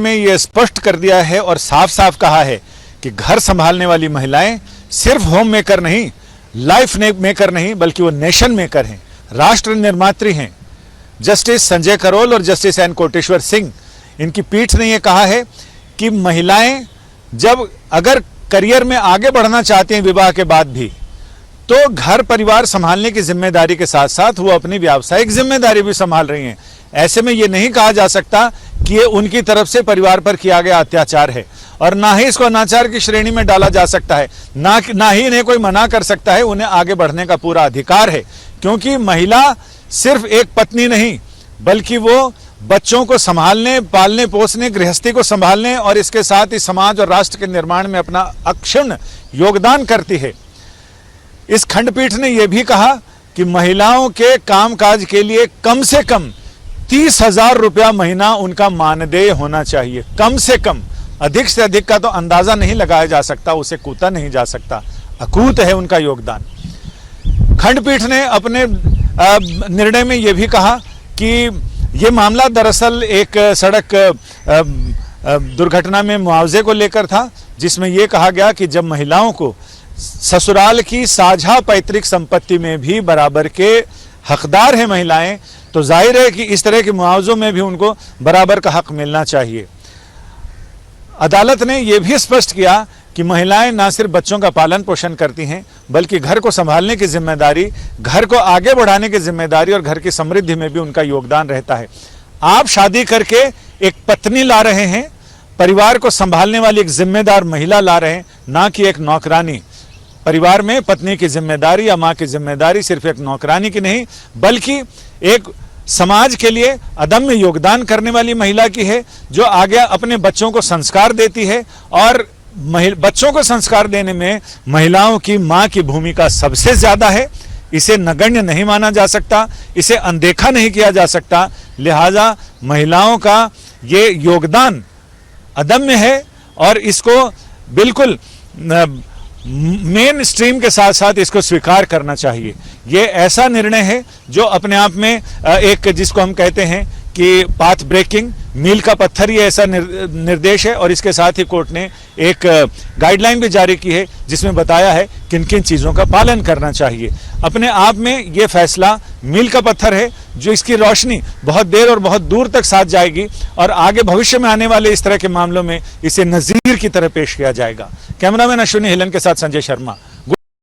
में ये स्पष्ट कर दिया है और साफ साफ कहा है कि घर संभालने वाली महिलाएं सिर्फ होम मेकर नहीं, लाइफ मेकर नहीं, बल्कि वो नेशन मेकर हैं, राष्ट्र निर्मात्री हैं। जस्टिस संजय करोल और जस्टिस एन कोटेश्वर सिंह, इनकी पीठ ने यह कहा है कि महिलाएं जब अगर करियर में आगे बढ़ना चाहती हैं विवाह के बाद भी, तो घर परिवार संभालने की जिम्मेदारी के साथ साथ वो अपनी व्यावसायिक जिम्मेदारी भी संभाल रही हैं। ऐसे में ये नहीं कहा जा सकता कि ये उनकी तरफ से परिवार पर किया गया अत्याचार है, और ना ही इसको अनाचार की श्रेणी में डाला जा सकता है, ना ही इन्हें कोई मना कर सकता है। उन्हें आगे बढ़ने का पूरा अधिकार है, क्योंकि महिला सिर्फ एक पत्नी नहीं, बल्कि वो बच्चों को संभालने, पालने पोसने, गृहस्थी को संभालने और इसके साथ ही समाज और राष्ट्र के निर्माण में अपना अक्षुण्ण योगदान करती है। इस खंडपीठ ने यह भी कहा कि महिलाओं के कामकाज के लिए कम से कम 30,000 रुपया महीना उनका मानदेय होना चाहिए। कम से कम, अधिक से अधिक का तो अंदाजा नहीं लगाया जा सकता, उसे कूटा नहीं जा सकता। अकूत है उनका योगदान। खंडपीठ ने अपने निर्णय में यह भी कहा कि यह मामला दरअसल एक सड़क दुर्घटना में मुआवजे को लेकर था, जिसमें यह कहा गया कि जब महिलाओं को ससुराल की साझा पैतृक संपत्ति में भी बराबर के हकदार हैं महिलाएं, तो जाहिर है कि इस तरह के मुआवजों में भी उनको बराबर का हक मिलना चाहिए। अदालत ने यह भी स्पष्ट किया कि महिलाएं ना सिर्फ बच्चों का पालन पोषण करती हैं, बल्कि घर को संभालने की जिम्मेदारी, घर को आगे बढ़ाने की जिम्मेदारी और घर की समृद्धि में भी उनका योगदान रहता है। आप शादी करके एक पत्नी ला रहे हैं, परिवार को संभालने वाली एक जिम्मेदार महिला ला रहे हैं, ना कि एक नौकरानी। परिवार में पत्नी की जिम्मेदारी या मां की जिम्मेदारी सिर्फ एक नौकरानी की नहीं, बल्कि एक समाज के लिए अदम्य योगदान करने वाली महिला की है, जो आगे अपने बच्चों को संस्कार देती है। और बच्चों को संस्कार देने में महिलाओं की मां की भूमिका सबसे ज्यादा है। इसे नगण्य नहीं माना जा सकता, इसे अनदेखा नहीं किया जा सकता। लिहाजा महिलाओं का ये योगदान अदम्य है और इसको बिल्कुल मेन स्ट्रीम के साथ साथ इसको स्वीकार करना चाहिए। ये ऐसा निर्णय है जो अपने आप में एक, जिसको हम कहते हैं कि पाथ ब्रेकिंग, मील का पत्थर, ये ऐसा निर्देश है। और इसके साथ ही कोर्ट ने एक गाइडलाइन भी जारी की है, जिसमें बताया है किन किन चीज़ों का पालन करना चाहिए। अपने आप में ये फैसला मील का पत्थर है, जो इसकी रोशनी बहुत देर और बहुत दूर तक साथ जाएगी और आगे भविष्य में आने वाले इस तरह के मामलों में इसे नज़ीर की तरह पेश किया जाएगा। कैमरामैन अश्विनी हिलन के साथ संजय शर्मा।